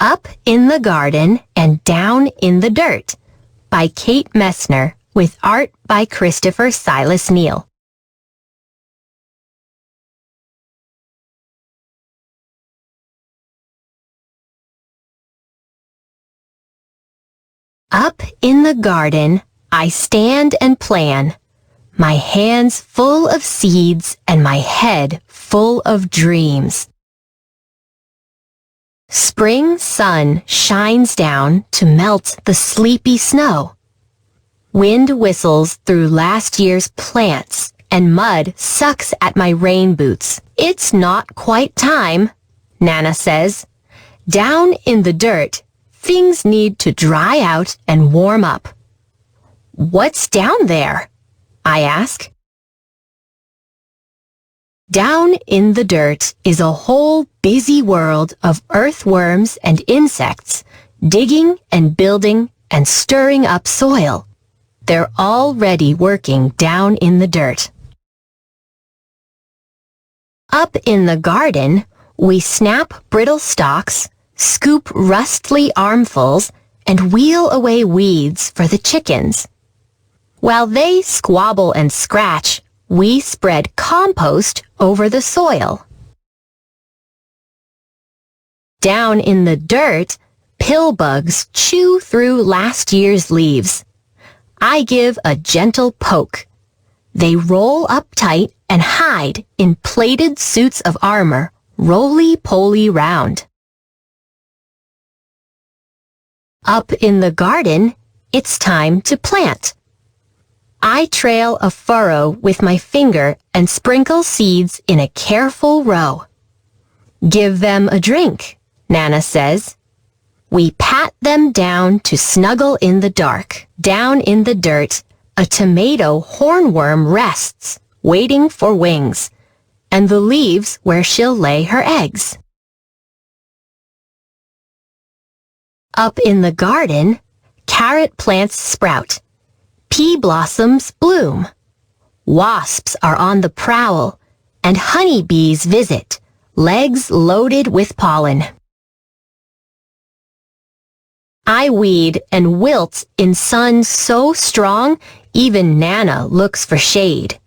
Up in the Garden and Down in the Dirt by Kate Messner with art by Christopher Silas Neal. Up in the garden, I stand and plan, my hands full of seeds and my head full of dreams. Spring sun shines down to melt the sleepy snow. Wind whistles through last year's plants and mud sucks at my rain boots. It's not quite time, Nana says. Down in the dirt, things need to dry out and warm up. What's down there? I ask. Down in the dirt is a whole busy world of earthworms and insects, digging and building and stirring up soil. They're already working down in the dirt. Up in the garden, we snap brittle stalks, scoop rustly armfuls, and wheel away weeds for the chickens. While they squabble and scratch, we spread compost over the soil. Down in the dirt, pill bugs chew through last year's leaves. I give a gentle poke. They roll up tight and hide in plated suits of armor, roly-poly round. Up in the garden, it's time to plant. I trail a furrow with my finger and sprinkle seeds in a careful row. Give them a drink, Nana says. We pat them down to snuggle in the dark. Down in the dirt, a tomato hornworm rests, waiting for wings, and the leaves where she'll lay her eggs. Up in the garden, carrot plants sprout. Pea blossoms bloom. Wasps are on the prowl, and honeybees visit, legs loaded with pollen. I weed and wilt in sun so strong, even Nana looks for shade.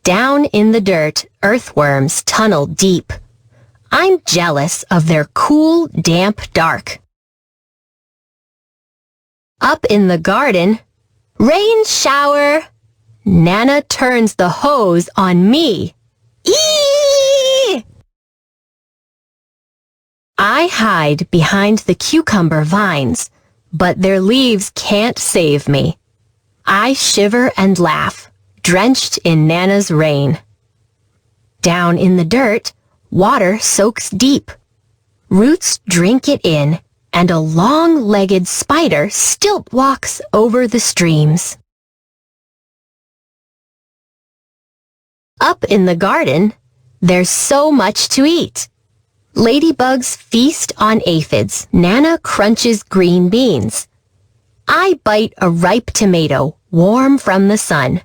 Down in the dirt, earthworms tunnel deep. I'm jealous of their cool, damp dark. Up in the garden, rain shower! Nana turns the hose on me. Eee! I hide behind the cucumber vines, but their leaves can't save me. I shiver and laugh, drenched in Nana's rain. Down in the dirt, water soaks deep. Roots drink it in, and a long-legged spider stilt walks over the streams. Up in the garden, there's so much to eat. Ladybugs feast on aphids. Nana crunches green beans. I bite a ripe tomato, warm from the sun.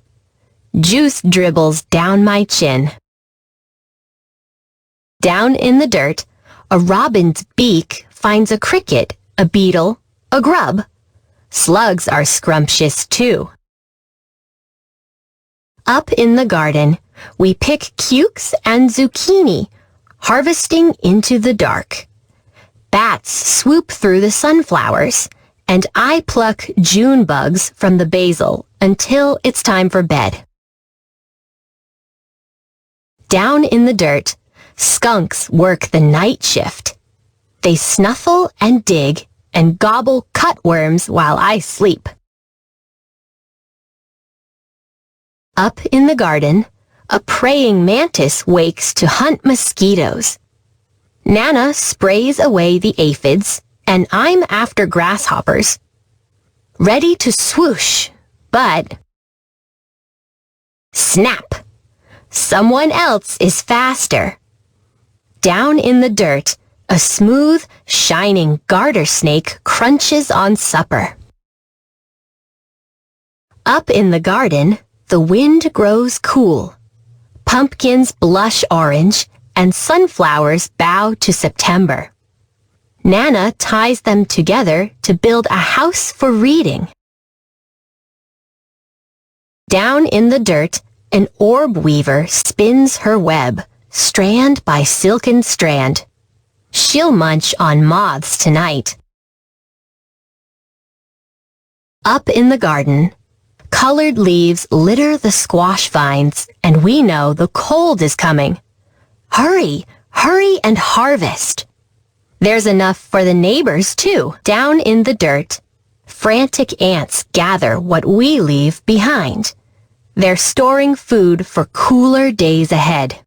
Juice dribbles down my chin. Down in the dirt, a robin's beak finds a cricket, a beetle, a grub. Slugs are scrumptious too. Up in the garden, we pick cukes and zucchini, harvesting into the dark. Bats swoop through the sunflowers, and I pluck June bugs from the basil until it's time for bed. Down in the dirt, skunks work the night shift. They snuffle and dig and gobble cutworms while I sleep. Up in the garden, a praying mantis wakes to hunt mosquitoes. Nana sprays away the aphids, and I'm after grasshoppers. Ready to swoosh, but... snap! Someone else is faster. Down in the dirt, a smooth, shining garter snake crunches on supper. Up in the garden, the wind grows cool. Pumpkins blush orange, and sunflowers bow to September. Nana ties them together to build a house for reading. Down in the dirt, an orb weaver spins her web, strand by silken strand. She'll munch on moths tonight. Up in the garden, colored leaves litter the squash vines, and we know the cold is coming. Hurry, hurry and harvest. There's enough for the neighbors, too. Down in the dirt, frantic ants gather what we leave behind. They're storing food for cooler days ahead.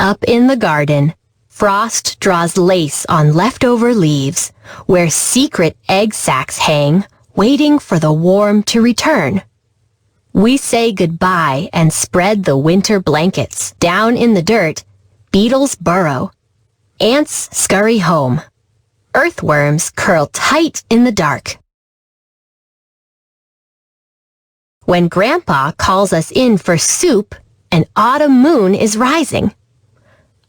Up in the garden, frost draws lace on leftover leaves, where secret egg sacs hang, waiting for the warm to return. We say goodbye and spread the winter blankets. Down in the dirt, beetles burrow. Ants scurry home. Earthworms curl tight in the dark. When Grandpa calls us in for soup, an autumn moon is rising.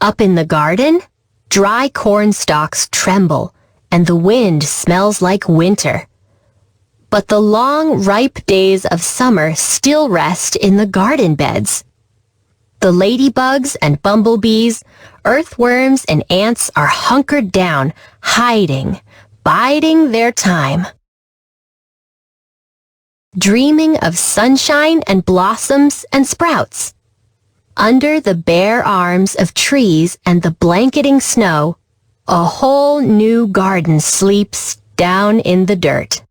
Up in the garden, dry corn stalks tremble, and the wind smells like winter. But the long, ripe days of summer still rest in the garden beds. The ladybugs and bumblebees, earthworms and ants are hunkered down, hiding, biding their time. Dreaming of sunshine and blossoms and sprouts. Under the bare arms of trees and the blanketing snow, a whole new garden sleeps down in the dirt.